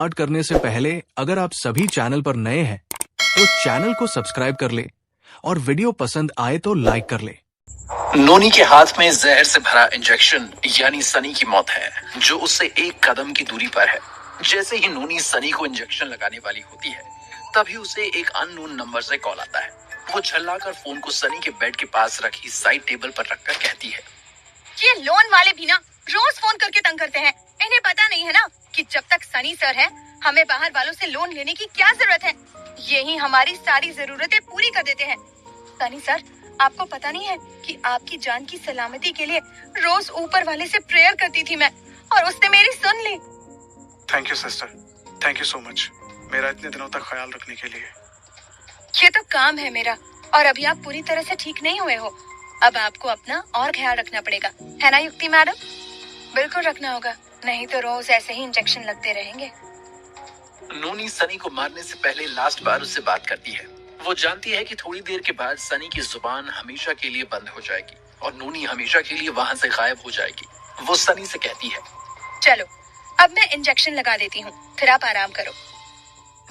Start करने से पहले अगर आप सभी चैनल पर नए हैं तो चैनल को सब्सक्राइब कर ले और वीडियो पसंद आए तो लाइक कर ले। नोनी के हाथ में जहर से भरा इंजेक्शन यानी सनी की मौत है, जो उससे एक कदम की दूरी पर है। जैसे ही नोनी सनी को इंजेक्शन लगाने वाली होती है, तभी उसे एक अननोन नंबर से कॉल आता है। वो झल्लाकर फोन को सनी के बेड के पास रखी साइड टेबल पर रखकर कहती है, ये लोन वाले भी ना रोज फोन करके तंग करते हैं। इन्हें पता नहीं है ना कि जब तक सनी सर है, हमें बाहर वालों से लोन लेने की क्या जरूरत है। यही हमारी सारी जरूरतें पूरी कर देते हैं। सनी सर, आपको पता नहीं है कि आपकी जान की सलामती के लिए रोज ऊपर वाले से प्रेयर करती थी मैं, और उसने मेरी सुन ली। Thank you sister, thank you so much मेरा इतने दिनों तक ख्याल रखने के लिए। ये तो काम है मेरा, और अभी आप पूरी तरह से ठीक नहीं हुए हो। अब आपको अपना और ख्याल रखना पड़ेगा, है ना युक्ति मैडम? बिल्कुल रखना होगा, नहीं तो रोज ऐसे ही इंजेक्शन लगते रहेंगे। नोनी सनी को मारने से पहले लास्ट बार उससे बात करती है। वो जानती है कि थोड़ी देर के बाद सनी की जुबान हमेशा के लिए बंद हो जाएगी और नोनी हमेशा के लिए वहाँ से गायब हो जाएगी। वो सनी से कहती है, चलो अब मैं इंजेक्शन लगा देती हूँ, फिर आप आराम करो।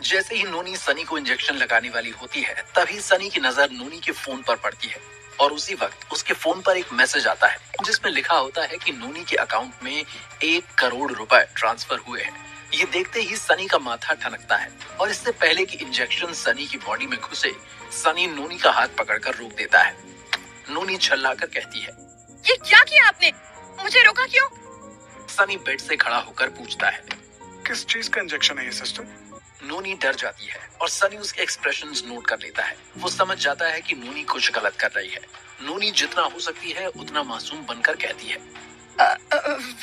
जैसे ही नोनी सनी को इंजेक्शन लगाने वाली होती है, तभी सनी की नजर नोनी के फोन पर पड़ती है और उसी वक्त उसके फोन पर एक मैसेज आता है, जिसमें लिखा होता है कि नोनी के अकाउंट में 1 करोड़ रुपए ट्रांसफर हुए हैं। ये देखते ही सनी का माथा ठनकता है और इससे पहले कि इंजेक्शन सनी की बॉडी में घुसे, सनी नोनी का हाथ पकड़कर रोक देता है। नोनी झल्लाकर कहती है, ये क्या किया आपने? मुझे रोका क्यों? सनी बेड से खड़ा होकर पूछता है, किस चीज का इंजेक्शन है ये सिस्टर? नोनी डर जाती है और सनी उसके एक्सप्रेशंस नोट कर लेता है। वो समझ जाता है कि नोनी कुछ गलत कर रही है। नोनी जितना हो सकती है उतना मासूम बनकर कहती है,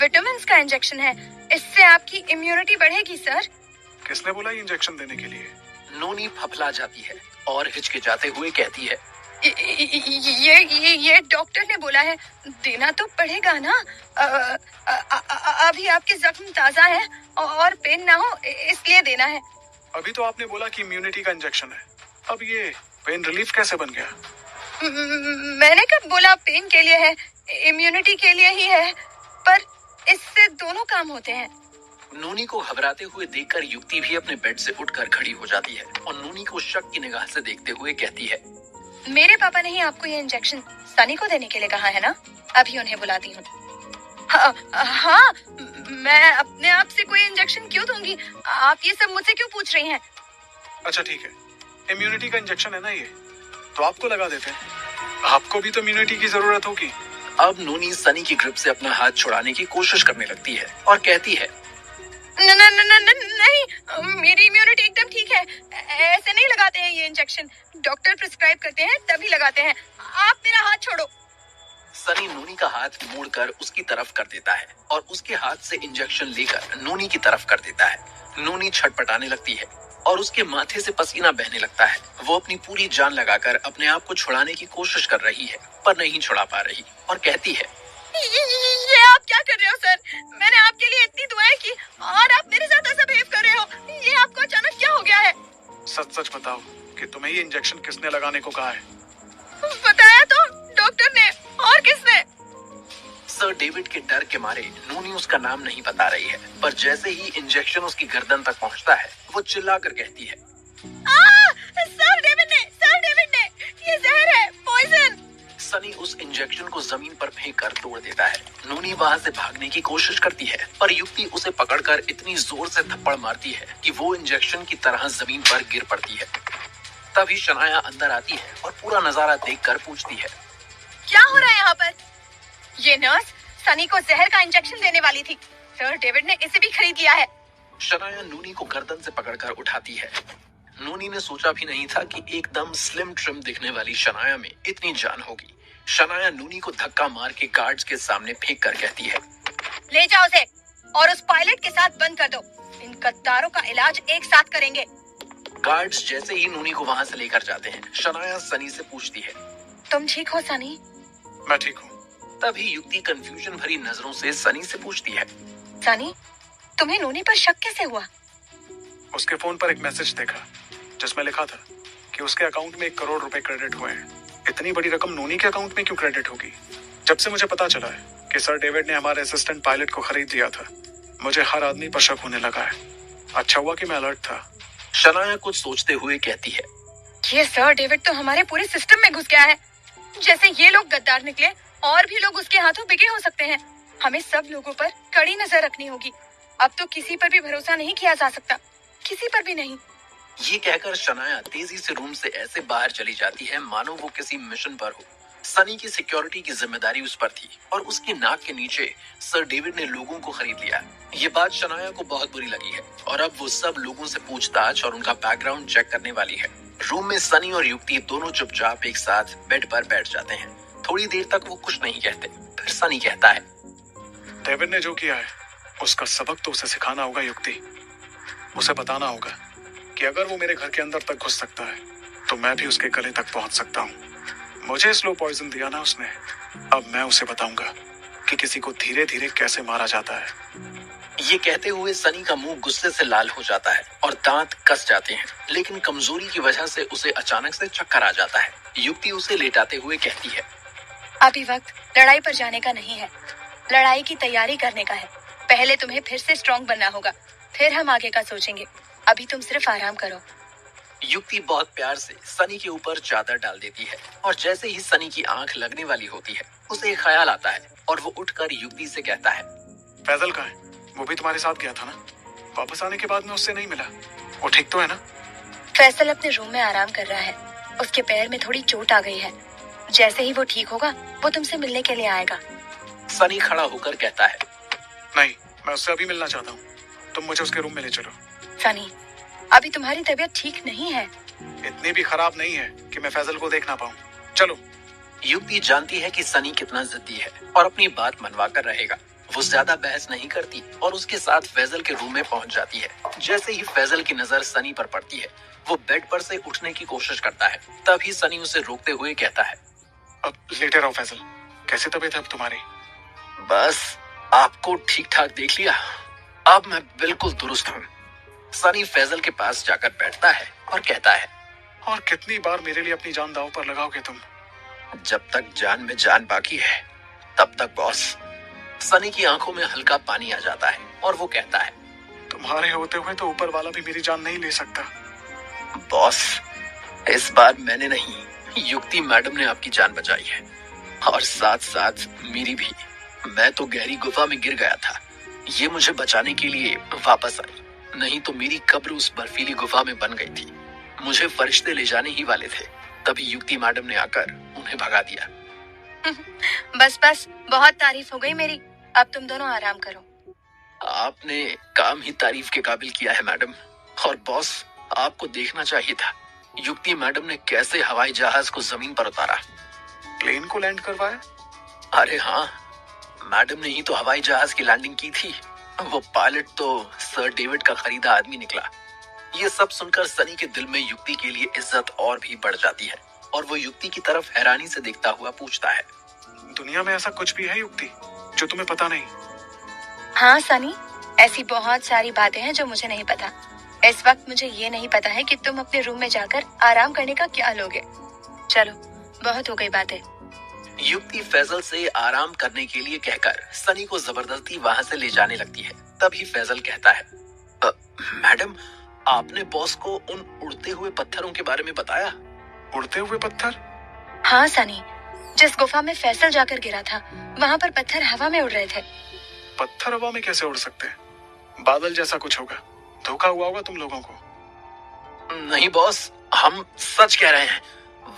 विटामिन का इंजेक्शन है, इससे आपकी इम्यूनिटी बढ़ेगी सर। किसने बोला ये इंजेक्शन देने के लिए? नोनी फफला जाती है और हिचकिचाते हुए कहती है, ये डॉक्टर ने बोला है, देना तो पड़ेगा ना। अभी आपके जख्म ताजा है और पेन ना हो, इसलिए देना है। अभी तो आपने बोला कि इम्यूनिटी का इंजेक्शन है, अब ये पेन रिलीफ कैसे बन गया? मैंने कब बोला पेन के लिए है, इम्यूनिटी के लिए ही है, पर इससे दोनों काम होते हैं। नोनी को घबराते हुए देखकर युक्ति भी अपने बेड से उठकर खड़ी हो जाती है और नोनी को शक की निगाह से देखते हुए कहती है, मेरे पापा ने ही आपको ये इंजेक्शन सनी को देने के लिए कहा है ना? अभी उन्हें बुलाती हूँ। हाँ, मैं अपने आप से कोई इंजेक्शन क्यों दूंगी? आप ये सब मुझसे क्यों पूछ रही हैं? अच्छा ठीक है, इम्यूनिटी का इंजेक्शन है ना ये, तो आपको लगा देते हैं। आपको भी तो इम्यूनिटी की जरूरत होगी। अब नोनी सनी की ग्रिप से अपना हाथ छुड़ाने की कोशिश करने लगती है और कहती है, नहीं, मेरी इम्यूनिटी एकदम ठीक है। ऐसे नहीं लगाते हैं ये इंजेक्शन, डॉक्टर प्रिस्क्राइब करते हैं तभी लगाते हैं। आप मेरा हाथ छोड़ो। सनी नोनी का हाथ मोड़कर उसकी तरफ कर देता है और उसके हाथ से इंजेक्शन लेकर नोनी की तरफ कर देता है। नोनी छटपटाने लगती है और उसके माथे से पसीना बहने लगता है। वो अपनी पूरी जान लगाकर अपने आप को छुड़ाने की कोशिश कर रही है, पर नहीं छुड़ा पा रही और कहती है, ये आप क्या कर रहे हो सर? मैंने आपके लिए इतनी दुआएं की और आप मेरे साथ ऐसा बिहेव कर रहे हो। ये आपको अचानक क्या हो गया है? सच सच बताओ कि तुम्हें ये इंजेक्शन किसने लगाने को कहा है? बताया तो डॉक्टर ने, और किसने? सर डेविड के डर के मारे नोनी उसका नाम नहीं बता रही है, पर जैसे ही इंजेक्शन उसकी गर्दन तक पहुंचता है, वो चिल्लाकर कहती है, सर डेविड ने, ये जहर है, पॉइजन। सनी उस इंजेक्शन को जमीन पर फेंक कर तोड़ देता है। नोनी वहाँ से भागने की कोशिश करती है, पर युक्ति उसे पकड़कर इतनी जोर से थप्पड़ मारती है कि वो इंजेक्शन की तरह जमीन पर गिर पड़ती है। तभी शनाया अंदर आती है और पूरा नजारा देखकर पूछती है, क्या हो रहा है यहाँ पर? ये नर्स सनी को जहर का इंजेक्शन देने वाली थी, सर डेविड ने इसे भी खरीद लिया है। शनाया नोनी को गर्दन से पकड़कर उठाती है। नोनी ने सोचा भी नहीं था कि एकदम स्लिम ट्रिम दिखने वाली शनाया में इतनी जान होगी। शनाया नोनी को धक्का मार के गार्ड्स के सामने फेंक कर कहती है, ले जाओ उसे और उस पायलट के साथ बंद कर दो। इन गद्दारों का इलाज एक साथ करेंगे। गार्ड्स जैसे ही नोनी को वहाँ से लेकर जाते हैं, शनाया सनी से पूछती है, तुम ठीक हो सनी? मैं ठीक हूँ। तभी युक्ति कंफ्यूजन भरी नजरों से सनी से पूछती है, सनी, तुम्हें नोनी पर शक कैसे हुआ? उसके फोन पर एक मैसेज देखा जिसमें लिखा था कि उसके अकाउंट में 1 करोड़ रुपए क्रेडिट हुए हैं। इतनी बड़ी रकम नोनी के अकाउंट में क्यों क्रेडिट होगी? जब से मुझे पता चला है कि सर डेविड ने हमारे असिस्टेंट पायलट को खरीद लिया था, मुझे हर आदमी पर शक होने लगा है। अच्छा हुआ कि मैं अलर्ट था। शनाया कुछ सोचते हुए कहती है, ये सर डेविड तो हमारे पूरे सिस्टम में घुस गया है। जैसे ये लोग गद्दार निकले, और भी लोग उसके हाथों बिके हो सकते हैं। हमें सब लोगों पर कड़ी नजर रखनी होगी। अब तो किसी पर भी भरोसा नहीं किया जा सकता, किसी पर भी नहीं। ये कहकर शनाया तेजी से रूम से ऐसे बाहर चली जाती है मानो वो किसी मिशन पर हो। सनी की सिक्योरिटी की जिम्मेदारी उस पर थी और उसकी नाक के नीचे सर डेविड ने लोगों को खरीद लिया। ये बात शनाया को बहुत बुरी लगी है और अब वो सब लोगों से पूछताछ और उनका बैकग्राउंड चेक करने वाली है। रूम में सनी और युक्ति दोनों चुपचाप एक साथ बेड पर बैठ जाते हैं। थोड़ी देर तक वो कुछ नहीं कहते। फिर सनी कहता है, डेविड ने जो किया है उसका सबक तो उसे सिखाना होगा युक्ति। उसे बताना होगा कि अगर वो मेरे घर के अंदर तक घुस सकता है तो मैं भी उसके गले तक पहुंच सकता हूँ। मुझे स्लो पॉइजन दिया ना उसने, अब मैं उसे बताऊंगा कि किसी को धीरे धीरे कैसे मारा जाता है। ये कहते हुए सनी का मुंह गुस्से से लाल हो जाता है और दांत कस जाते हैं, लेकिन कमजोरी की वजह से उसे अचानक से चक्कर आ जाता है। युक्ति उसे लेटाते हुए कहती है, अभी वक्त लड़ाई पर जाने का नहीं है, लड़ाई की तैयारी करने का है। पहले तुम्हें फिर से स्ट्रॉन्ग बनना होगा, फिर हम आगे का सोचेंगे। अभी तुम सिर्फ आराम करो। युक्ति बहुत प्यार से सनी के ऊपर चादर डाल देती है और जैसे ही सनी की आंख लगने वाली होती है उसे एक ख्याल आता है और वो उठकर युक्ति से कहता है, फैजल कहाँ है? वो भी तुम्हारे साथ गया था ना? वापस आने के बाद में उससे नहीं मिला। वो ठीक तो है ना? फैसल अपने रूम में आराम कर रहा है। उसके पैर में थोड़ी चोट आ गई है। जैसे ही वो ठीक होगा वो तुमसे मिलने के लिए आएगा। सनी खड़ा होकर कहता है, नहीं, मैं उससे अभी मिलना चाहता हूँ। तुम मुझे उसके रूम में ले चलो। सनी, अभी तुम्हारी तबीयत ठीक नहीं है। इतनी भी खराब नहीं है कि मैं फैजल को देख ना पाऊँ। चलो। युक्ति जानती है कि सनी कितना जिद्दी है और अपनी बात मनवा कर रहेगा। वो ज्यादा बहस नहीं करती और उसके साथ फैजल के रूम में पहुंच जाती है। जैसे ही फैजल की नजर सनी पर पड़ती है वो बेड पर से उठने की कोशिश करता है। तभी सनी उसे रोकते हुए कहता है, अब लेटे रहो फैजल। कैसी तबीयत है अब तुम्हारी? बस आपको ठीक ठाक देख लिया, अब मैं बिल्कुल दुरुस्त हूँ। सनी फैजल के पास जाकर बैठता है और कहता है, और कितनी बार मेरे लिए अपनी जान दांव पर लगाओगे तुम? जब तक जान में जान बाकी है तब तक बॉस। सनी की आंखों में हल्का पानी आ जाता है और वो कहता है, तुम्हारे होते हुए तो ऊपर वाला भी मेरी जान नहीं ले सकता। बॉस, इस बार मैंने नहीं, युक्ति मैडम ने आपकी जान बचाई है और साथ साथ मेरी भी। मैं तो गहरी गुफा में गिर गया था, ये मुझे बचाने के लिए वापस आई, नहीं तो मेरी कब्र उस बर्फीली गुफा में बन गई थी। मुझे फरिश्ते ले जाने ही वाले थे, तभी युक्ति मैडम ने आकर उन्हें भगा दिया। बस बस, बहुत तारीफ हो गई मेरी। अब तुम दोनों आराम करो। आपने काम ही तारीफ के काबिल किया है मैडम। और बॉस, आपको देखना चाहिए था युक्ति मैडम ने कैसे हवाई जहाज को जमीन पर उतारा। प्लेन को लैंड करवाया? अरे हाँ, मैडम ने ही तो हवाई जहाज की लैंडिंग की थी। वो पायलट तो सर डेविड का खरीदा आदमी निकला। ये सब सुनकर सनी के दिल में युक्ति के लिए इज्जत और भी बढ़ जाती है और वो युक्ति की तरफ हैरानी से देखता हुआ पूछता है, दुनिया में ऐसा कुछ भी है युक्ति जो तुम्हें पता नहीं? हाँ सनी, ऐसी बहुत सारी बातें हैं जो मुझे नहीं पता। इस वक्त मुझे ये नहीं पता है कि तुम अपने रूम में जाकर आराम करने का क्या लोगे। चलो, बहुत हो गई बातें। युक्ति फैजल से आराम करने के लिए कहकर सनी को जबरदस्ती वहां से ले जाने लगती है। तभी फैजल कहता है, मैडम, आपने बॉस को उन उड़ते हुए पत्थरों के बारे में बताया? उड़ते हुए पत्थर? हाँ सनी, जिस गुफा में फैसल जाकर गिरा था वहाँ पर पत्थर हवा में उड़ रहे थे। पत्थर हवा में कैसे उड़ सकते हैं? बादल जैसा कुछ होगा। धोखा हुआ होगा तुम लोगों को। नहीं बॉस, हम सच कह रहे हैं।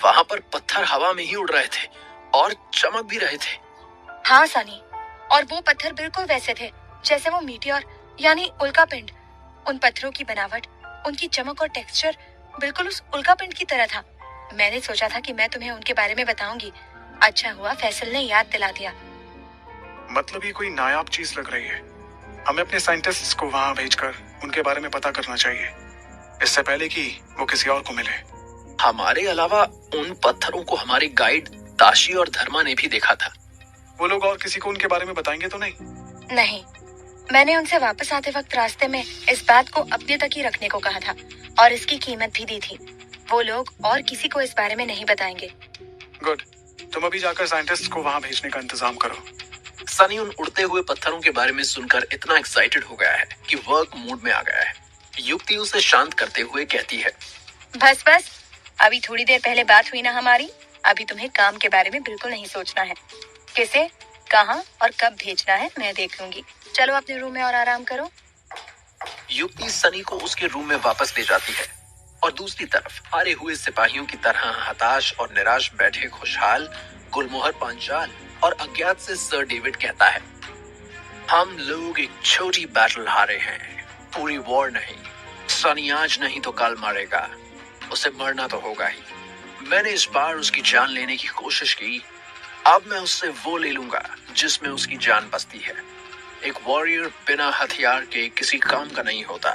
वहाँ पर पत्थर हवा में ही उड़ रहे थे और चमक भी रहे थे। हाँ सनी, और वो पत्थर बिल्कुल वैसे थे जैसे वो मीटियोर यानी उल्कापिंड। उन पत्थरों की बनावट, उनकी चमक और टेक्सचर बिल्कुल उस उल्कापिंड की तरह था। मैंने सोचा था कि मैं तुम्हें उनके बारे में बताऊंगी। अच्छा हुआ फैसल ने याद दिला दिया। मतलब ये कोई नायाब चीज लग रही है। हमें अपने साइंटिस्ट्स को वहां भेजकर उनके बारे में पता करना चाहिए, इससे पहले कि वो किसी और को मिले। हमारे अलावा उन पत्थरों को हमारे गाइड ताशी और धर्मा ने भी देखा था। वो लोग और किसी को उनके बारे में बताएंगे तो नहीं? नहीं, मैंने उनसे वापस आते वक्त रास्ते में इस बात को अपने तक ही रखने को कहा था और इसकी कीमत भी दी थी। वो लोग और किसी को इस बारे में नहीं बताएंगे। गुड, तुम अभी जाकर साइंटिस्ट को वहां भेजने का इंतजाम करो। सनी उन उड़ते हुए पत्थरों के बारे में सुनकर इतना एक्साइटेड हो गया है कि वर्क मूड में आ गया है। युक्ति उसे शांत करते हुए कहती है, बस बस, अभी थोड़ी देर पहले बात हुई ना हमारी। अभी तुम्हें काम के बारे में बिल्कुल नहीं सोचना है। किसे, कहाँ और कब भेजना है मैं देख लूंगी। चलो अपने रूम में और आराम करो। युक्ति सनी को उसके रूम में वापस ले जाती है और दूसरी तरफ हारे हुए सिपाहियों की तरह हताश और निराश बैठे खुशहाल, गुलमोहर पांचाल और अज्ञात से सर डेविड कहता है, हम लोग एक छोटी बैटल हारे हैं, पूरी वॉर नहीं। सनी आज नहीं तो कल मरेगा, उसे मरना तो होगा ही। मैंने इस बार उसकी जान लेने की कोशिश की, अब मैं उससे वो ले लूंगा जिसमें उसकी जान बसती है। एक वॉरियर बिना हथियार के किसी काम का नहीं होता।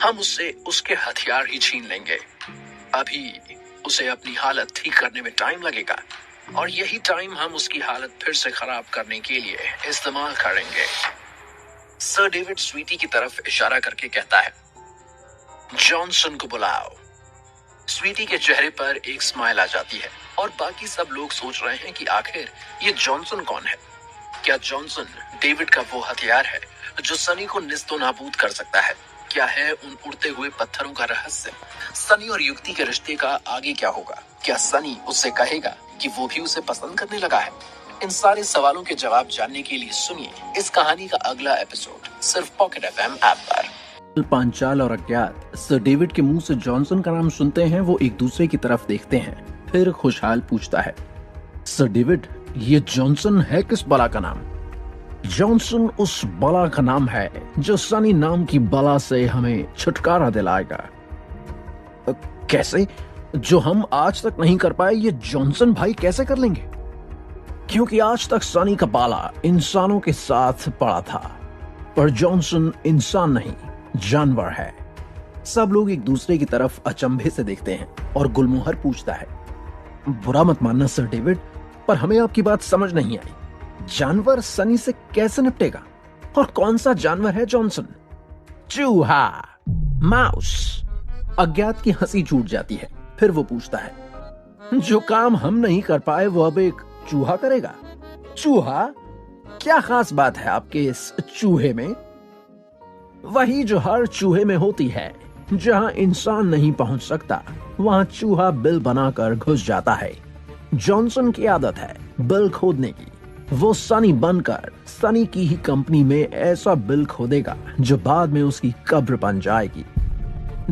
हम उससे उसके हथियार ही छीन लेंगे। अभी उसे अपनी हालत ठीक करने में टाइम लगेगा और यही टाइम हम उसकी हालत फिर से खराब करने के लिए इस्तेमाल करेंगे। सर डेविड स्वीटी की तरफ इशारा करके कहता है, जॉनसन को बुलाओ। स्वीटी के चेहरे पर एक स्माइल आ जाती है और बाकी सब लोग सोच रहे हैं कि आखिर ये जॉनसन कौन है। क्या जॉनसन डेविड का वो हथियार है जो सनी को निस्तो नाबूद कर सकता है? क्या है उन उड़ते हुए पत्थरों का रहस्य? सनी और युक्ति के रिश्ते का आगे क्या होगा? क्या सनी उससे कहेगा कि वो भी उसे पसंद करने लगा है? इन सारे सवालों के जवाब जानने के लिए सुनिए इस कहानी का अगला एपिसोड सिर्फ पॉकेट एफएम ऐप पर। पांचाल और अज्ञात सर डेविड के मुंह से जॉनसन का नाम सुनते हैं। वो एक दूसरे की तरफ देखते हैं। फिर खुशहाल पूछता है, सर डेविड, ये जॉनसन है किस बला का नाम? जॉनसन उस बला का नाम है जो सनी नाम की बला से हमें छुटकारा दिलाएगा। कैसे? जो हम आज तक नहीं कर पाए ये जॉनसन भाई कैसे कर लेंगे? क्योंकि आज तक सनी का बाला इंसानों के साथ पड़ा था, पर जॉनसन इंसान नहीं, जानवर है। सब लोग एक दूसरे की तरफ अचंभे से देखते हैं और गुलमोहर पूछता है, बुरा मत मानना सर डेविड, पर हमें आपकी बात समझ नहीं आई। जानवर सनी से कैसे निपटेगा? और कौन सा जानवर है जॉनसन? चूहा, माउस। अज्ञात की हंसी छूट जाती है। फिर वो पूछता है, जो काम हम नहीं कर पाए वो अब एक चूहा करेगा? चूहा? क्या खास बात है आपके इस चूहे में? वही जो हर चूहे में होती है। जहां इंसान नहीं पहुंच सकता वहां चूहा बिल बनाकर घुस जाता है। जॉनसन की आदत है बिल खोदने की। वो सनी बनकर सनी की ही कंपनी में ऐसा बिल खोदेगा जो बाद में उसकी कब्र बन जाएगी।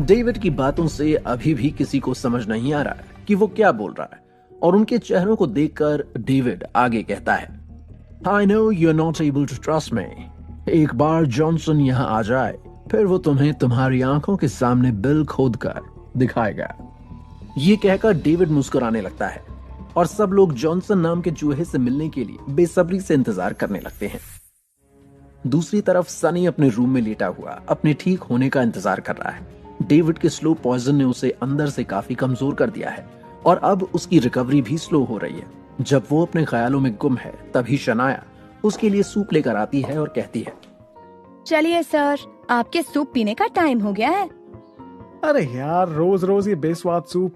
डेविड की बातों से अभी भी किसी को समझ नहीं आ रहा है कि वो क्या बोल रहा है और उनके चेहरों को देखकर डेविड आगे कहता है, I know you're not able to trust me. एक बार जॉनसन यहाँ आ जाए फिर वो तुम्हें तुम्हारी आंखों के सामने बिल खोद कर दिखाएगा। ये कहकर डेविड मुस्कुराने लगता है और सब लोग जॉनसन नाम के चूहे से मिलने के लिए बेसब्री से इंतजार करने लगते हैं। दूसरी तरफ सनी अपने रूम में लेटा हुआ अपने ठीक होने का इंतजार कर रहा है। डेविड के स्लो पॉइजन ने उसे अंदर से काफी कमजोर कर दिया है और अब उसकी रिकवरी भी स्लो हो रही है। जब वो अपने ख्यालों में गुम है तभी शनाया उसके लिए सूप लेकर आती है और कहती है, चलिए सर, आपके सूप पीने का टाइम हो गया है। अरे यार, रोज रोज ये बेस्वाद सूप,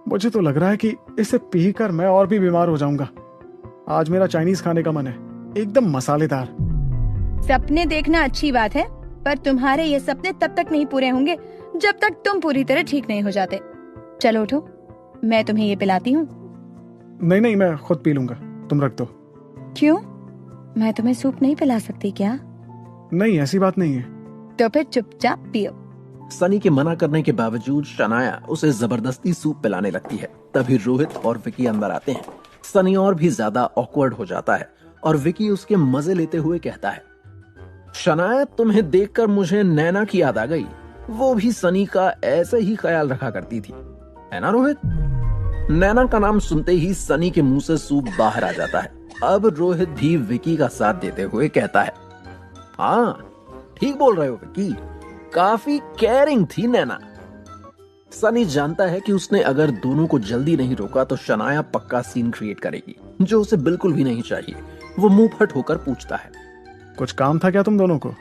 मुझे तो लग रहा है कि इसे पीकर मैं और भी बीमार हो जाऊंगा। आज मेरा चाइनीज खाने का मन है, एकदम मसालेदार। सपने देखना अच्छी बात है, पर तुम्हारे ये सपने तब तक नहीं पूरे होंगे जब तक तुम पूरी तरह ठीक नहीं हो जाते। चलो उठो, मैं तुम्हें ये पिलाती हूँ। नहीं नहीं, मैं खुद पी लूंगा, तुम रख दो। क्यों? मैं तुम्हें सूप नहीं पिला सकती क्या? नहीं, ऐसी बात नहीं है। तो फिर चुपचाप पियो। सनी के मना करने के बावजूद शनाया उसे जबरदस्ती सूप पिलाने लगती है। तभी रोहित और विकी अंदर आते हैं। सनी और भी ज्यादा ऑकवर्ड हो जाता है और विकी उसके मजे लेते हुए कहता है, शनाया, तुम्हें देखकर मुझे नैना की याद आ गई। वो भी सनी का ऐसे ही ख्याल रखा करती थी, है ना रोहित? नैना का नाम सुनते ही सनी के मुंह से सूप बाहर आ जाता है। अब रोहित भी विकी का साथ देते हुए कहता है, हाँ ठीक बोल रहे हो विकी, काफी केयरिंग थी नैना। सनी जानता है कि उसने अगर दोनों को जल्दी नहीं रोका तो शनाया पक्का सीन क्रिएट करेगी, जो उसे बिल्कुल भी नहीं चाहिए। वो मुंह फट होकर पूछता है, कुछ काम था क्या तुम दोनों को?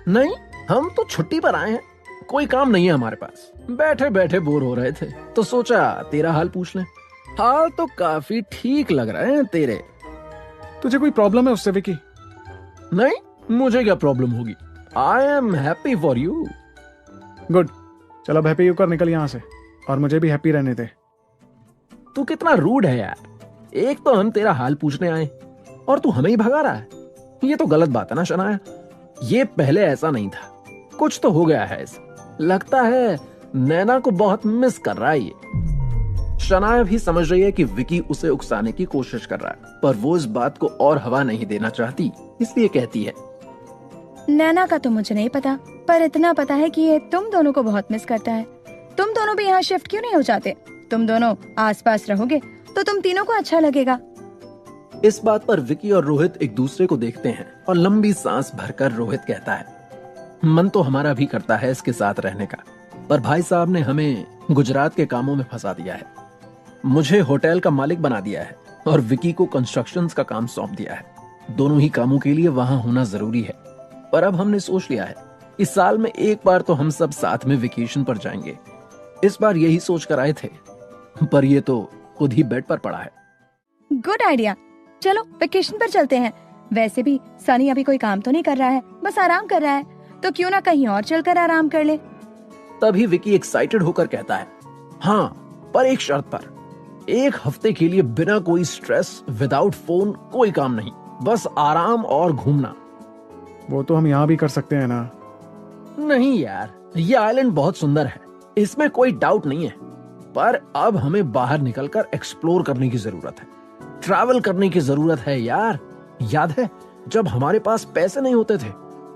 नहीं, हम तो छुट्टी पर आए हैं, कोई काम नहीं है हमारे पास। बैठे बैठे बोर हो रहे थे तो सोचा तेरा हाल पूछ लें। हाल तो काफी ठीक लग रहे हैं तेरे। तुझे कोई प्रॉब्लम है उससे विकी? नहीं, मुझे क्या प्रॉब्लम होगी? I am happy for you. Good, चल अब हैप्पी होकर निकल यहाँ से, और मुझे भी हैप्पी रहने दे। तू कितना रूड है यार, एक तो हम तेरा हाल पूछने आए और तू हमें ही भगा रहा है। ये तो गलत बात है ना शनाया, ये पहले ऐसा नहीं था, कुछ तो हो गया है इसे। लगता है नैना को बहुत मिस कर रहा है ये। शनाया भी समझ रही है कि विकी उसे उकसाने की कोशिश कर रहा है, पर वो इस बात को और हवा नहीं देना चाहती, इसलिए कहती है, नैना का तो मुझे नहीं पता, पर इतना पता है कि ये तुम दोनों को बहुत मिस करता है। तुम दोनों भी यहाँ शिफ्ट क्यों नहीं हो जाते? तुम दोनों आसपास रहोगे तो तुम तीनों को अच्छा लगेगा। इस बात पर विकी और रोहित एक दूसरे को देखते हैं और लंबी सांस भरकर रोहित कहता है, मन तो हमारा भी करता है इसके साथ रहने का, पर भाई साहब ने हमें गुजरात के कामों में फंसा दिया है। मुझे होटल का मालिक बना दिया है और विकी को कंस्ट्रक्शंस का काम सौंप दिया है। दोनों ही कामों के लिए वहां होना जरूरी है, पर अब हमने सोच लिया है इस साल में एक बार तो हम सब साथ में वेकेशन पर जाएंगे। इस बार यही सोच कर आए थे, पर ये तो खुद ही बेड पर पड़ा है। गुड आइडिया, चलो वेकेशन पर चलते हैं। वैसे भी सनी अभी कोई काम तो नहीं कर रहा है, बस आराम कर रहा है, तो क्यों ना कहीं और चलकर आराम कर ले। तभी विकी एक्साइटेड होकर कहता है, हाँ पर एक शर्त पर, एक हफ्ते के लिए बिना कोई स्ट्रेस, विदाउट फोन, कोई काम नहीं, बस आराम और घूमना। वो तो हम यहाँ भी कर सकते हैं ना। नहीं यार, ये आइलैंड बहुत सुंदर है, इसमें कोई डाउट नहीं है, पर अब हमें बाहर निकलकर एक्सप्लोर करने की जरूरत है, ट्रैवल करने की जरूरत है यार। याद है जब हमारे पास पैसे नहीं होते थे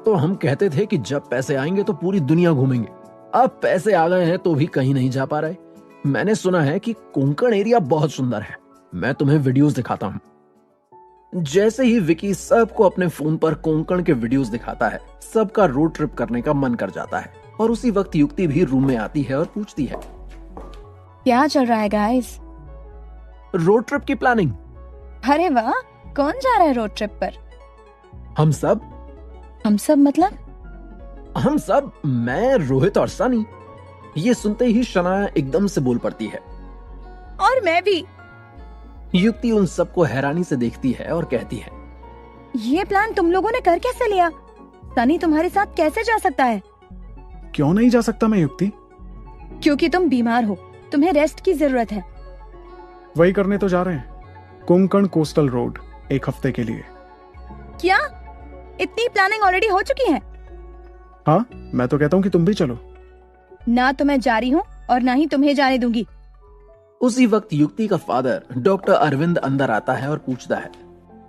तो हम कहते थे कि जब पैसे आएंगे तो पूरी दुनिया घूमेंगे। अब पैसे आ गए हैं तो भी कहीं नहीं जा पा रहे। मैंने सुना है कि कोंकण एरिया बहुत सुंदर है, मैं तुम्हें वीडियोस दिखाता हूँ। जैसे ही विकी सबको अपने फोन पर कोंकण के वीडियोस दिखाता है, सबका रोड ट्रिप करने का मन कर जाता है। और उसी वक्त युक्ति भी रूम में आती है और पूछती है, क्या चल रहा है गाइस? रोड ट्रिप की प्लानिंग। अरे वाह, कौन जा रहा है रोड ट्रिप पर? हम सब। हम सब मतलब? हम सब, मैं, रोहित और सनी। ये सुनते ही शनाया एकदम से बोल पड़ती है, और मैं भी। युक्ति उन सबको हैरानी से देखती है और कहती है, ये प्लान तुम लोगों ने कर कैसे लिया? सनी तुम्हारे साथ कैसे जा सकता है? क्यों नहीं जा सकता मैं युक्ति? क्योंकि तुम बीमार हो, तुम्हें रेस्ट की जरूरत है। वही करने तो जा रहे हैं, कोंकण कोस्टल रोड, एक हफ्ते के लिए। क्या इतनी प्लानिंग ऑलरेडी हो चुकी है? हाँ, मैं तो कहता हूँ कि तुम भी चलो। ना तो मैं जा रही हूँ और ना ही तुम्हें जाने दूंगी। उसी वक्त युक्ति का फादर डॉक्टर अरविंद अंदर आता है और पूछता है,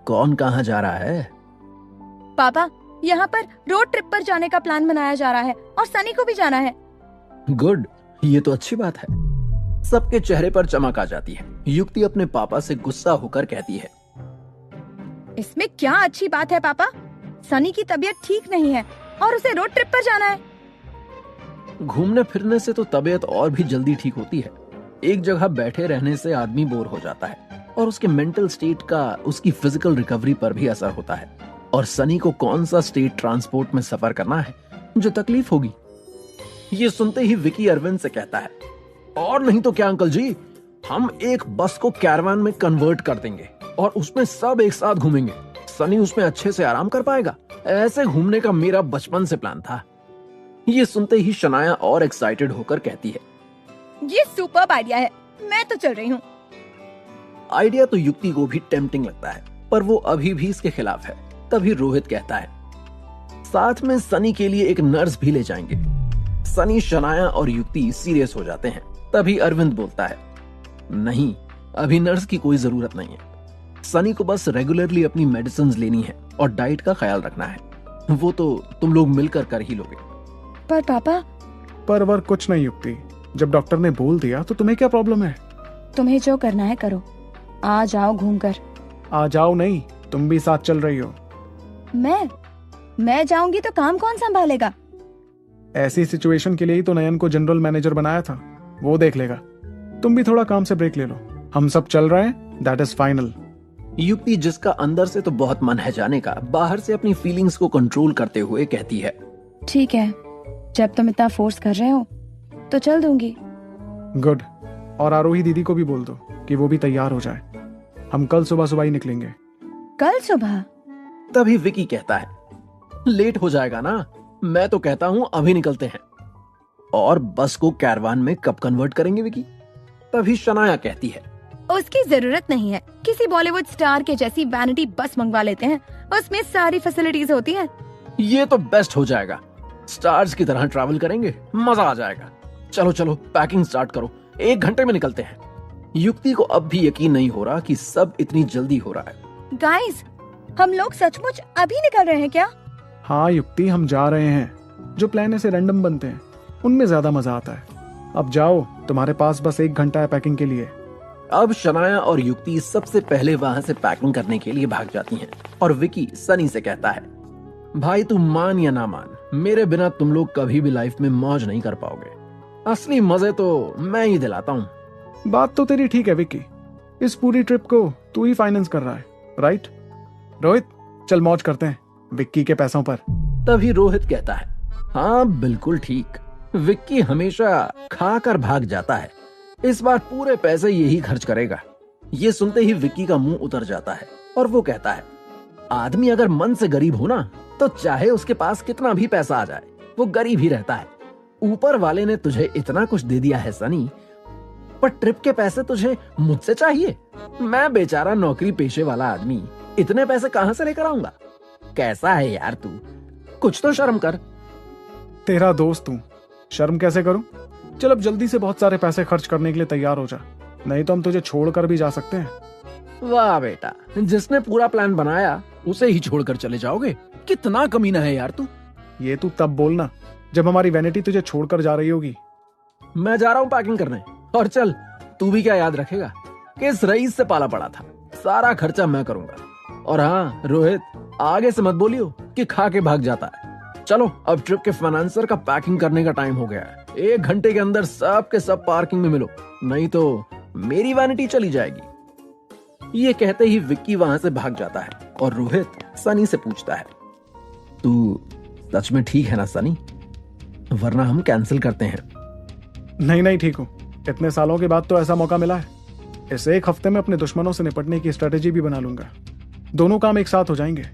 कौन कहाँ जा रहा है? पापा, यहाँ पर रोड ट्रिप पर जाने का प्लान बनाया जा रहा है और सनी को भी जाना है। गुड, ये तो अच्छी बात है। सबके चेहरे पर चमक आ जाती है। युक्ति अपने पापा से गुस्सा होकर कहती है, इसमें क्या अच्छी बात है पापा? सनी की तबीयत ठीक नहीं है और उसे रोड ट्रिप पर जाना है। घूमने फिरने से तो तबीयत और भी जल्दी ठीक होती है। एक जगह बैठे रहने से आदमी बोर हो जाता है और उसके मेंटल स्टेट का उसकी फिजिकल रिकवरी पर भी असर होता है। और सनी को कौन सा स्टेट ट्रांसपोर्ट में सफर करना है जो तकलीफ होगी? ये सुनते ही विकी अरविंद से कहता है, और नहीं तो क्या अंकल जी, हम एक बस को कैरवान में कन्वर्ट कर देंगे और उसमें सब एक साथ घूमेंगे। सनी उसमें अच्छे से आराम कर पाएगा। ऐसे घूमने का मेरा बचपन से प्लान था। ये सुनते ही शनाया और एक्साइटेड होकर कहती है, ये सुपर्ब आइडिया है, मैं तो चल रही हूँ। आइडिया तो युक्ति को भी टेम्पटिंग लगता है, पर वो अभी भी इसके खिलाफ है। तभी रोहित कहता है, साथ में सनी के लिए एक नर्स भी ले जाएंगे। सनी, शनाया और युक्ति सीरियस हो जाते हैं। तभी अरविंद बोलता है, नहीं, अभी नर्स की कोई जरूरत नहीं है। सनी को बस रेगुलरली अपनी मेडिसिन लेनी है और डाइट का ख्याल रखना है। वो तो तुम लोग मिलकर कर ही लोगे। पर पापा, पर कुछ नहीं युक्ति, जब डॉक्टर ने बोल दिया तो तुम्हें क्या प्रॉब्लम है? तुम्हें जो करना है करो, आ जाओ घूमकर। आ जाओ नहीं, तुम भी साथ चल रही हो। मैं जाऊंगी तो काम कौन संभालेगा? ऐसी सिचुएशन के लिए ही तो नयन को जनरल मैनेजर बनाया था, वो देख लेगा। तुम भी थोड़ा काम से ब्रेक ले लो। हम सब चल रहे हैं, दैट इज फाइनल। युक्ति, जिसका अंदर से तो बहुत मन है जाने का, बाहर से अपनी फीलिंग्स को कंट्रोल करते हुए कहती है, ठीक है, जब तुम इतना फोर्स कर रहे हो तो चल दूंगी। गुड, और आरोही दीदी को भी बोल दो कि वो भी तैयार हो जाए। हम कल सुबह सुबह ही निकलेंगे। कल सुबह? तभी विकी कहता है, लेट हो जाएगा ना, मैं तो कहता हूँ अभी निकलते हैं। और बस को कैरवान में कब कन्वर्ट करेंगे विकी? तभी शनाया कहती है, उसकी जरूरत नहीं है। किसी बॉलीवुड स्टार के जैसी वैनिटी बस मंगवा लेते हैं, उसमें सारी फैसिलिटीज होती है। ये तो बेस्ट हो जाएगा, स्टार्स की तरह ट्रैवल करेंगे, मजा आ जाएगा। चलो चलो पैकिंग स्टार्ट करो, 1 घंटे में निकलते हैं। युक्ति को अब भी यकीन नहीं हो रहा कि सब इतनी जल्दी हो रहा है। गाइस, हम लोग सचमुच अभी निकल रहे हैं क्या? हाँ युक्ति, हम जा रहे हैं। जो प्लान ऐसे रैंडम बनते हैं उनमें ज्यादा मजा आता है। अब जाओ, तुम्हारे पास बस 1 घंटा है पैकिंग के लिए। अब शनाया और युक्ति सबसे पहले वहां से पैकिंग करने के लिए भाग जाती हैं और विकी सनी से कहता है, भाई तू मान या ना मान, मेरे बिना तुम लोग कभी भी लाइफ में मौज नहीं कर पाओगे। असली मजे तो मैं ही दिलाता हूँ। बात तो तेरी ठीक है विक्की, इस पूरी ट्रिप को तू ही फाइनेंस कर रहा है, राइट? रोहित, चल मौज करते हैं विक्की के पैसों पर। तभी रोहित कहता है, हाँ बिल्कुल ठीक, विक्की हमेशा खाकर भाग जाता है, इस बार पूरे पैसे यही खर्च करेगा। ये सुनते ही विक्की का मुंह उतर जाता है और वो कहता है, आदमी अगर मन से गरीब हो ना तो चाहे उसके पास कितना भी पैसा आ जाए वो गरीब ही रहता है। ऊपर वाले ने तुझे इतना कुछ दे दिया है सनी, पर ट्रिप के पैसे तुझे मुझसे चाहिए? मैं बेचारा नौकरी पेशे वाला आदमी इतने पैसे कहां से लेकर आऊंगा? कैसा है यार तू, कुछ तो शर्म कर। तेरा दोस्त हूँ, शर्म कैसे करूं? चल अब जल्दी से बहुत सारे पैसे खर्च करने के लिए तैयार हो जा, नहीं तो हम तुझे छोड़कर भी जा सकते हैं। वाह बेटा, जिसने पूरा प्लान बनाया उसे ही छोड़कर चले जाओगे? कितना कमीना है यार तू। ये तू तब बोलना जब हमारी वैनिटी तुझे छोड़कर जा रही होगी। मैं जा रहा हूँ पैकिंग करने, और चल तू भी क्या याद रखेगा कि इस रईस से पाला पड़ा था, सारा खर्चा मैं करूंगा। और हाँ रोहित, आगे से मत बोलियो कि खा के भाग जाता है। चलो अब ट्रिप के फाइनेंसर का पैकिंग करने का टाइम हो गया है। 1 घंटे के अंदर सब के सब पार्किंग में मिलो, नहीं तो मेरी वैनिटी चली जाएगी। ये कहते ही विक्की वहां से भाग जाता है और रोहित सनी से पूछता है, तू सच में ठीक है ना सनी, वरना हम कैंसिल करते हैं। नहीं ठीक हूँ, इतने सालों के बाद तो ऐसा मौका मिला है। इस 1 हफ्ते में अपने दुश्मनों से निपटने की स्ट्रेटेजी भी बना लूंगा, दोनों काम एक साथ हो जाएंगे।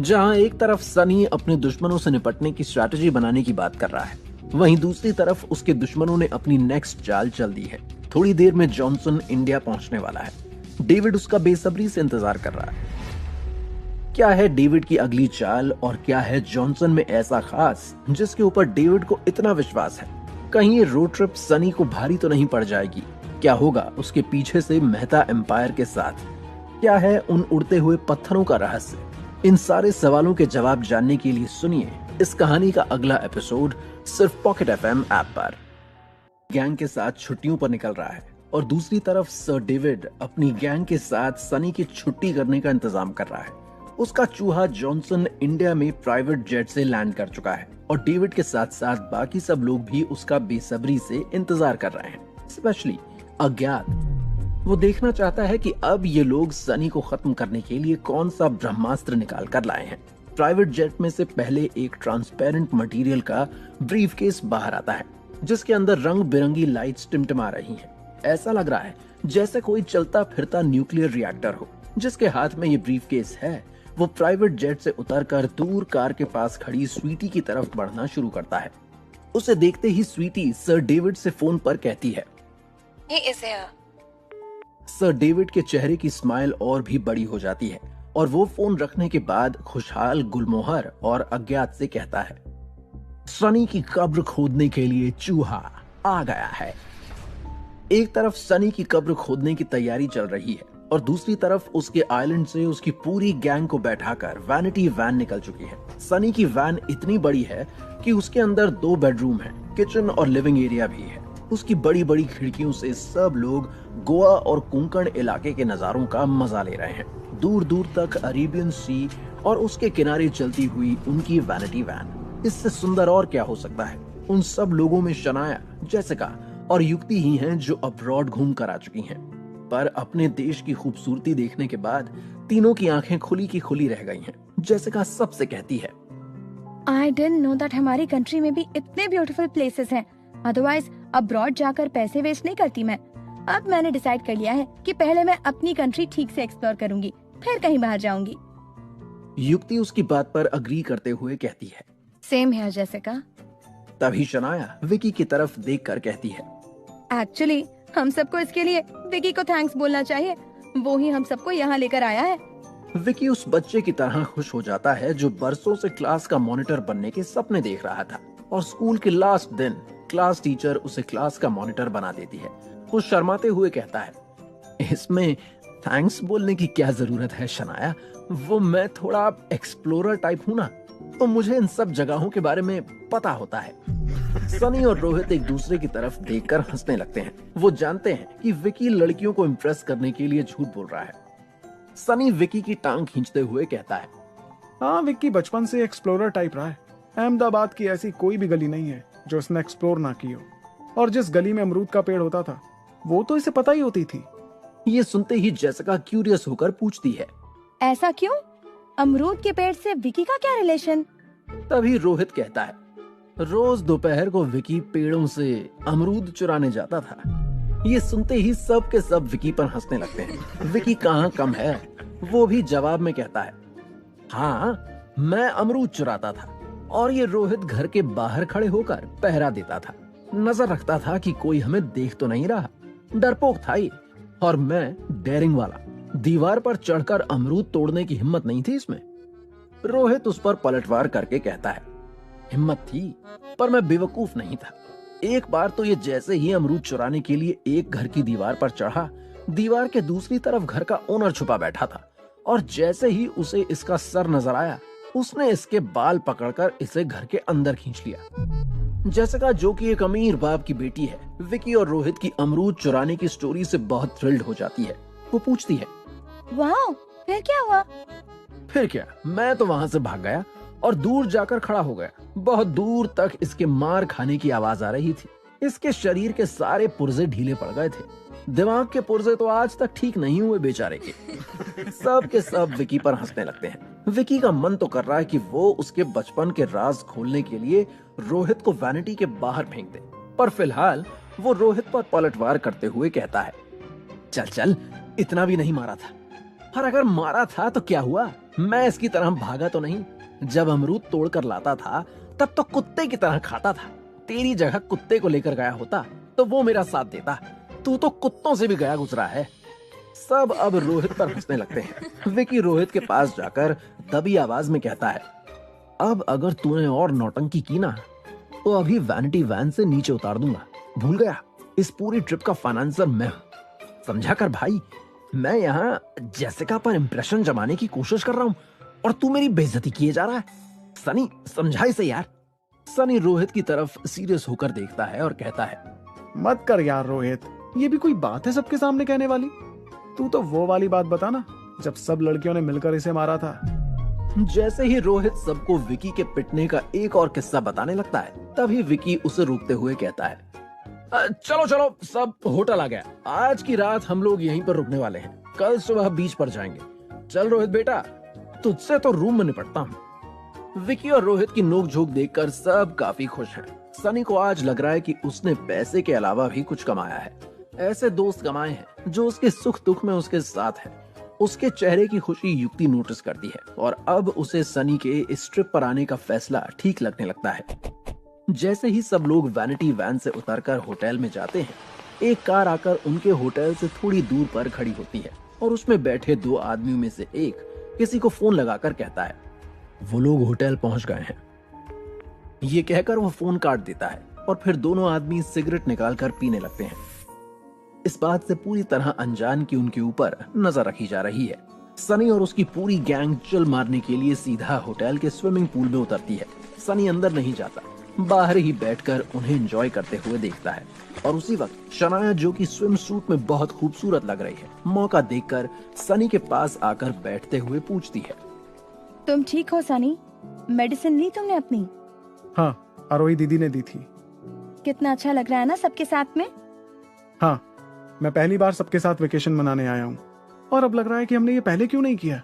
जहां एक तरफ सनी अपने दुश्मनों से निपटने की स्ट्रैटेजी बनाने की बात कर रहा है, वहीं दूसरी तरफ उसके दुश्मनों ने अपनी नेक्स्ट चाल चल दी है। थोड़ी देर में जॉनसन इंडिया पहुंचने वाला है। डेविड उसका बेसब्री से इंतजार कर रहा है। क्या है डेविड की अगली चाल और क्या है जॉनसन में ऐसा खास जिसके ऊपर डेविड को इतना विश्वास है? कहीं ये रोड ट्रिप सनी को भारी तो नहीं पड़ जाएगी? क्या होगा उसके पीछे से मेहता एम्पायर के साथ? क्या है उन उड़ते हुए पत्थरों का रहस्य? इन सारे सवालों के जवाब जानने के लिए सुनिए इस कहानी का अगला एपिसोड सिर्फ पॉकेट FM ऐप पर। गैंग के साथ छुट्टियों पर निकल रहा है और दूसरी तरफ सर डेविड अपनी गैंग के साथ सनी की छुट्टी करने का इंतजाम कर रहा है। उसका चूहा जॉनसन इंडिया में प्राइवेट जेट से लैंड कर चुका है और डेविड के साथ साथ बाकी सब लोग भी उसका बेसब्री से इंतजार कर रहे हैं। स्पेशली अज्ञात, वो देखना चाहता है कि अब ये लोग सनी को खत्म करने के लिए कौन सा ब्रह्मास्त्र निकाल कर लाए हैं। प्राइवेट जेट में से पहले एक ट्रांसपेरेंट मटेरियल का ब्रीफकेस बाहर आता है जिसके अंदर रंग बिरंगी लाइट्स टिमटिमा रही हैं। ऐसा लग रहा है जैसे कोई चलता फिरता न्यूक्लियर रिएक्टर हो। जिसके हाथ में ये ब्रीफकेस है वो प्राइवेट जेट से उतरकर दूर कार के पास खड़ी स्वीटी की तरफ बढ़ना शुरू करता है। उसे देखते ही स्वीटी सर डेविड से फोन पर कहती है, He is here. Sir David के चेहरे की स्माइल और भी बड़ी हो जाती है और वो फोन रखने के बाद खुशहाल गुलमोहर और अज्ञात से कहता है, सनी की कब्र खोदने के लिए चूहा आ गया है। एक तरफ सनी की कब्र खोदने की तैयारी चल रही है और दूसरी तरफ उसके आइलैंड से उसकी पूरी गैंग को बैठाकर वैनिटी वैन निकल चुकी है। सनी की वैन इतनी बड़ी है कि उसके अंदर 2 बेडरूम है, किचन और लिविंग एरिया भी है। उसकी बड़ी बड़ी खिड़कियों से सब लोग गोवा और कोंकण इलाके के नजारों का मजा ले रहे हैं। दूर दूर तक अरेबियन सी और उसके किनारे चलती हुई उनकी वैनिटी वैन। इससे सुंदर और क्या हो सकता है? उन सब लोगों में शनाया, जेसिका और युक्ति ही हैं जो अब्रॉड घूम कर आ चुकी हैं। पर अपने देश की खूबसूरती देखने के बाद तीनों की आंखें खुली की खुली रह गई हैं। जेसिका सबसे कहती है, I didn't know that हमारी कंट्री में भी इतने ब्यूटीफुल प्लेसेस हैं। अदरवाइज अब्रॉड जाकर पैसे वेस्ट नहीं करती मैं। अब मैंने डिसाइड कर लिया है कि पहले मैं अपनी कंट्री ठीक से एक्सप्लोर करूंगी, फिर कहीं बाहर जाऊंगी। युक्ति उसकी बात पर अग्री करते हुए कहती है, सेम हियर जेसिका। तभी शनाया विकी की तरफ देखकर कहती है, एक्चुअली हम सबको इसके लिए विकी को थैंक्स बोलना चाहिए, वो ही हम सबको यहाँ लेकर आया है। विकी उस बच्चे की तरह खुश हो जाता है जो बरसों से क्लास का मॉनिटर बनने के सपने देख रहा था, और स्कूल के लास्ट दिन क्लास टीचर उसे क्लास का मॉनिटर बना देती है। वो शर्माते हुए कहता है, इसमें थैंक्स बोलने की क्या जरूरत है शनाया, वो मैं थोड़ा एक्सप्लोरर टाइप हूँ ना, तो मुझे इन सब जगहों के बारे में पता होता है। सनी और रोहित एक दूसरे की तरफ देखकर हंसने लगते हैं। वो जानते हैं कि विकी लड़कियों को इम्प्रेस करने के लिए झूठ बोल रहा है। सनी विकी की टांग खींचते हुए कहता है, हाँ, विक्की बचपन से एक्सप्लोरर टाइप रहा है। अहमदाबाद की ऐसी कोई भी गली नहीं है जो उसने एक्सप्लोर ना की हो, और जिस गली में अमरूद का पेड़ होता था वो तो इसे पता ही होती थी। ये सुनते ही जेसिका क्यूरियस होकर पूछती है, ऐसा क्यों? अमरूद के पेड़ से विकी का क्या रिलेशन? तभी रोहित कहता है, रोज दोपहर को विकी पेड़ों से अमरूद चुराने जाता था। ये सुनते ही सब के सब विकी पर हंसने लगते हैं। विकी कहाँ कम है, वो भी जवाब में कहता है, हाँ, मैं अमरूद चुराता था, और ये रोहित घर के बाहर खड़े होकर पहरा देता था, नजर रखता था कि कोई हमें देख तो नहीं रहा। डरपोक था ये, और मैं डेयरिंग वाला। दीवार पर चढ़कर अमरूद तोड़ने की हिम्मत नहीं थी इसमें। रोहित उस पर पलटवार करके कहता है, हिम्मत थी, पर मैं बेवकूफ नहीं था। एक बार तो ये जैसे ही अमरूद चुराने के लिए एक घर की दीवार पर चढ़ा, दीवार के दूसरी तरफ घर का ओनर छुपा बैठा था, और जैसे ही उसे इसका सर नजर आया, उसने इसके बाल पकड़कर इसे घर के अंदर खींच लिया। जेसिका, जो कि एक अमीर बाप की बेटी है, विकी और रोहित की अमरूद चुराने की स्टोरी से बहुत थ्रिल्ड हो जाती है। वो पूछती है, वाह, फिर क्या हुआ? फिर क्या, मैं तो वहाँ से भाग गया और दूर जाकर खड़ा हो गया। बहुत दूर तक इसके मार खाने की आवाज आ रही थी। इसके शरीर के सारे पुर्जे ढीले पड़ गए थे। दिमाग के पुर्जे तो आज तक ठीक नहीं हुए बेचारे के। सब के सब विकी पर हंसने लगते हैं। विकी का मन तो कर रहा है कि वो उसके बचपन के राज खोलने के लिए रोहित को वैनिटी के बाहर फेंक दे, पर फिलहाल वो रोहित पर पलटवार करते हुए कहता है, चल चल, इतना भी नहीं मारा था। और अगर मारा था तो क्या हुआ, मैं इसकी तरह भागा तो नहीं। जब अमरूद तोड़ कर लाता था तब तो कुत्ते की तरह खाता था। तेरी जगह कुत्ते को लेकर गया होता तो वो मेरा साथ देता। तू तो कुत्तों से भी गया गुजरा है। सब अब रोहित पर हंसने लगते हैं। विकी रोहित के पास जाकर दबी आवाज में कहता है, अब अगर तूने और नौटंकी की ना तो अभी वैनिटी वैन से नीचे उतार दूंगा। भूल गया, इस पूरी ट्रिप का फाइनेंसर मैं हूं। समझा कर भाई, मैं यहाँ जेसिका पर इंप्रेशन जमाने की कोशिश कर रहा हूँ और तू मेरी बेइज्जती किए जा रहा है। सनी, समझा इसे यार। सनी रोहित की तरफ सीरियस होकर देखता है और कहता है, मत कर यार रोहित, ये भी कोई बात है सबके सामने कहने वाली। तू तो वो वाली बात बता ना जब सब लड़कियों ने मिलकर इसे मारा था। जैसे ही रोहित सबको विकी के पिटने का एक और किस्सा बताने लगता है, तभी विकी उसे रोकते हुए कहता है, चलो चलो, सब होटल आ गया। आज की रात हम लोग यहीं पर रुकने वाले हैं, कल सुबह बीच पर जाएंगे। चल रोहित बेटा, तुझसे तो रूम में निपटता हूँ। विकी और रोहित की नोकझोंक देखकर सब काफी खुश हैं। सनी को आज लग रहा है कि उसने पैसे के अलावा भी कुछ कमाया है। ऐसे दोस्त कमाए हैं जो उसके सुख दुख में उसके साथ है। उसके चेहरे की खुशी युक्ति नोटिस करती है और अब उसे सनी के इस ट्रिप पर आने का फैसला ठीक लगने लगता है। जैसे ही सब लोग वैनिटी वैन से उतरकर होटल में जाते हैं, एक कार आकर उनके होटल से थोड़ी दूर पर खड़ी होती है और उसमें बैठे दो आदमियों में से एक किसी को फोन लगाकर कहता है, वो लोग होटल पहुंच गए हैं। ये कहकर वो फोन काट देता है और फिर दोनों आदमी सिगरेट निकालकर पीने लगते हैं। इस बात से पूरी तरह अनजान कि उनके ऊपर नजर रखी जा रही है। सनी और उसकी पूरी गैंग चिल मारने के लिए सीधा होटल के स्विमिंग पूल में उतरती है। सनी अंदर नहीं जाता, बाहर ही बैठकर उन्हें एंजॉय करते हुए देखता है। और उसी वक्त शनाया, जो कि स्विम सूट में बहुत खूबसूरत लग रही है, मौका देखकर सनी के पास आकर बैठते हुए पूछती है, तुम ठीक हो सनी? मेडिसिन ली तुमने अपनी? हाँ, आरोही दीदी ने दी थी। कितना अच्छा लग रहा है ना सबके साथ में? हाँ, मैं पहली बार सबके साथ वेकेशन मनाने आया हूँ और अब लग रहा है कि हमने ये पहले क्यों नहीं किया।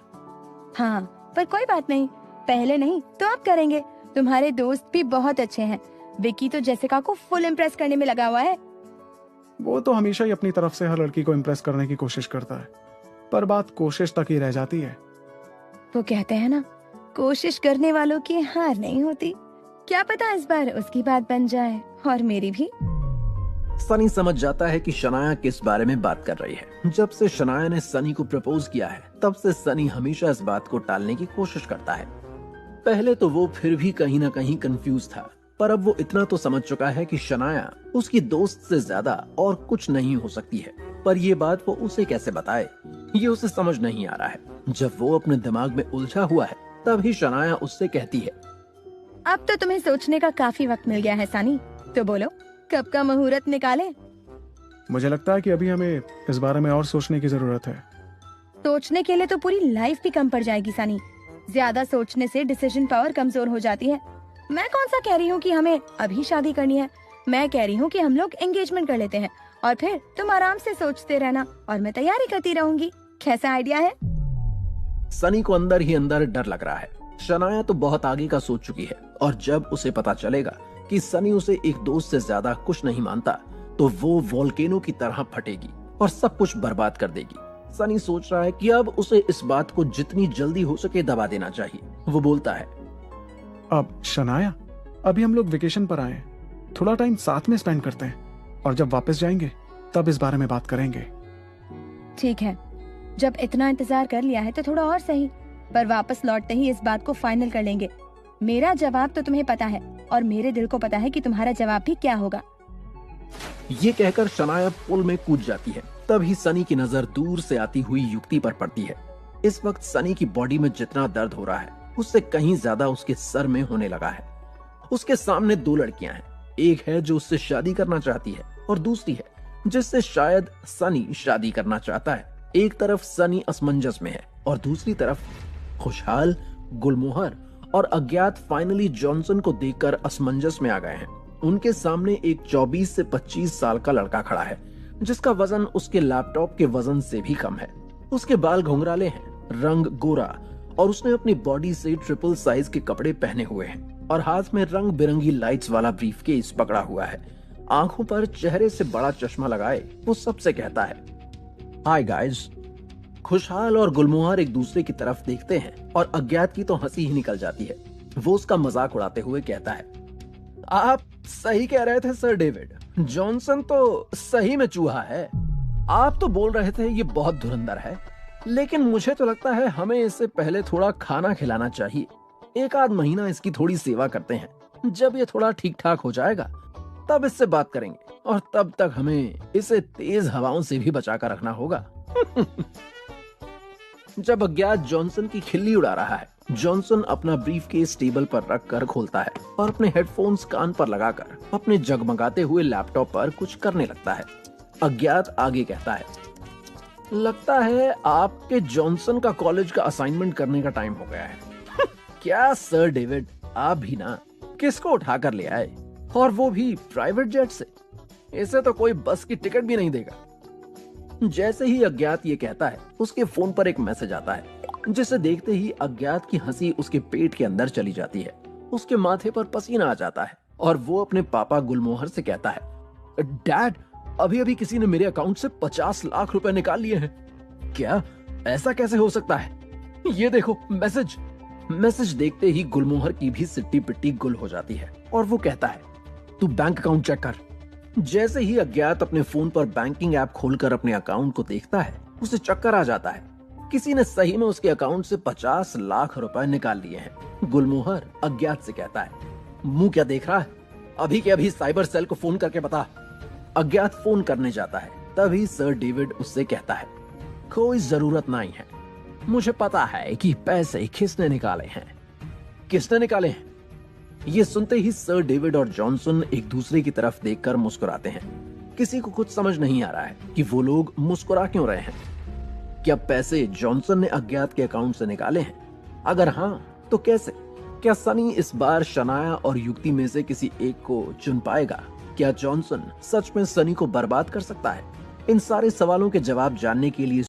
हाँ, पर कोई बात नहीं, पहले नहीं तो अब करेंगे। तुम्हारे दोस्त भी बहुत अच्छे हैं। विकी तो जेसिका को फुल इम्प्रेस करने में लगा हुआ है। वो तो हमेशा ही अपनी तरफ से हर लड़की को इम्प्रेस करने की कोशिश करता है, पर बात कोशिश तक ही रह जाती है। वो कहते हैं ना, कोशिश करने वालों की हार नहीं होती। क्या पता इस बार उसकी बात बन जाए और मेरी भी। सनी समझ जाता है कि शनाया किस बारे में बात कर रही है। जब से शनाया ने सनी को प्रपोज किया है तब से सनी हमेशा इस बात को टालने की कोशिश करता है। पहले तो वो फिर भी कहीं ना कहीं कंफ्यूज था, पर अब वो इतना तो समझ चुका है कि शनाया उसकी दोस्त से ज्यादा और कुछ नहीं हो सकती है। पर ये बात वो उसे कैसे बताए, ये उसे समझ नहीं आ रहा है। जब वो अपने दिमाग में उलझा हुआ है तभी शनाया उससे कहती है, अब तो तुम्हें सोचने का काफी वक्त मिल गया है सनी, तो बोलो कब का मुहूर्त निकाले। मुझे लगता है कि अभी हमें इस बारे में और सोचने की जरूरत है। सोचने के लिए तो पूरी लाइफ भी कम पड़ जाएगी सनी। ज्यादा सोचने से डिसीजन पावर कमजोर हो जाती है। मैं कौन सा कह रही हूँ कि हमें अभी शादी करनी है, मैं कह रही हूँ कि हम लोग एंगेजमेंट कर लेते हैं और फिर तुम आराम से सोचते रहना और मैं तैयारी करती रहूंगी। कैसा आइडिया है? सनी को अंदर ही अंदर डर लग रहा है। शनाया तो बहुत आगे का सोच चुकी है और जब उसे पता चलेगा कि सनी उसे एक दोस्त से ज्यादा कुछ नहीं मानता तो वो वोल्केनो की तरह फटेगी और सब कुछ बर्बाद कर देगी। सनी सोच रहा है कि अब उसे इस बात को जितनी जल्दी हो सके दबा देना चाहिए। वो बोलता है, अब शनाया, अभी हम लोग वेकेशन पर आए हैं, थोड़ा टाइम साथ में स्पेंड करते हैं और जब वापस जाएंगे तब इस बारे में बात करेंगे। ठीक है, जब इतना इंतजार कर लिया है तो थोड़ा और सही, पर वापस लौटते ही इस बात को फाइनल कर लेंगे। मेरा जवाब तो तुम्हें पता है और मेरे दिल को पता है कि तुम्हारा जवाब भी क्या होगा। ये कहकर शनाया पुल में कूद जाती है। तभी सनी की नजर दूर से आती हुई युक्ति पर पड़ती है। इस वक्त सनी की बॉडी में जितना दर्द हो रहा है उससे कहीं ज्यादा उसके सर में होने लगा है। उसके सामने दो लड़कियां हैं, एक है जो उससे शादी करना चाहती है और दूसरी है जिससे शायद सनी शादी करना चाहता है। एक तरफ सनी असमंजस में है और दूसरी तरफ खुशहाल, गुलमोहर और अज्ञात फाइनली जॉनसन को देखकर असमंजस में आ गए हैं। उनके सामने एक 24 से 25 साल का लड़का खड़ा है जिसका वजन उसके लैपटॉप के वजन से भी कम है। उसके बाल घुंघराले हैं, रंग गोरा और उसने अपनी बॉडी से ट्रिपल साइज के कपड़े पहने हुए हैं और हाथ में रंग बिरंगी लाइट्स वाला ब्रीफकेस पकड़ा हुआ है। आंखों पर चेहरे से बड़ा चश्मा लगाए वो सबसे कहता है, हाय गाइस। खुशहाल और गुलमोहर एक दूसरे की तरफ देखते हैं और अज्ञात की तो हंसी ही निकल जाती है। वो उसका मजाक उड़ाते हुए कहता है, आप सही कह रहे थे सर डेविड, जॉनसन तो सही में चूहा है। आप तो बोल रहे थे ये बहुत धुरंधर है, लेकिन मुझे तो लगता है हमें इससे पहले थोड़ा खाना खिलाना चाहिए। एक आध महीना इसकी थोड़ी सेवा करते हैं, जब ये थोड़ा ठीक ठाक हो जाएगा तब इससे बात करेंगे और तब तक हमें इसे तेज हवाओं से भी बचा कर रखना होगा। जब अज्ञात जॉनसन की खिल्ली उड़ा रहा है, जॉनसन अपना ब्रीफकेस टेबल पर रखकर खोलता है और अपने हेडफोन्स कान पर लगाकर अपने जगमगाते हुए लैपटॉप पर कुछ करने लगता है। अज्ञात आगे कहता है, लगता है आपके जॉनसन का कॉलेज का असाइनमेंट करने का टाइम हो गया है। क्या सर डेविड, आप भी ना, किसको उठा कर ले आए और वो भी प्राइवेट जेट से? इसे तो कोई बस की टिकट भी नहीं देगा। जैसे ही अज्ञात ये कहता है उसके फोन पर एक मैसेज आता है, जिसे देखते ही अज्ञात की हंसी उसके पेट के अंदर चली जाती है। उसके माथे पर पसीना आ जाता है और वो अपने पापा गुलमोहर से कहता है, डैड, अभी अभी किसी ने मेरे अकाउंट से 50 लाख रुपए निकाल लिए हैं। क्या? ऐसा कैसे हो सकता है? ये देखो मैसेज। मैसेज देखते ही गुलमोहर की भी सिट्टी पिट्टी गुल हो जाती है और वो कहता है, तू बैंक अकाउंट चेक कर। जैसे ही अज्ञात अपने फोन पर बैंकिंग ऐप खोलकर अपने अकाउंट को देखता है, उसे चक्कर आ जाता है। किसी ने सही में उसके अकाउंट से 50 लाख रुपए निकाल लिए हैं। गुलमोहर अज्ञात से कहता है, मुंह क्या देख रहा है, अभी के अभी साइबर सेल को फोन करके बता। अज्ञात फोन करने जाता है, तभी सर डेविड उससे कहता है, कोई जरूरत नहीं है, मुझे पता है कि पैसे किसने निकाले हैं। किसने निकाले हैं? ये सुनते ही सर डेविड और जॉनसन एक दूसरे की तरफ देखकर मुस्कुराते हैं। किसी को कुछ समझ नहीं आ रहा है कि वो लोग मुस्कुरा क्यों रहे हैं। क्या पैसे जॉनसन ने अज्ञात के अकाउंट से निकाले हैं? अगर हाँ तो कैसे? क्या सनी इस बार शनाया और युक्ति में से किसी एक को चुन पाएगा? क्या जॉनसन सच में सनी को बर्बाद कर सकता है? इन सारे सवालों के जवाब जानने के लिए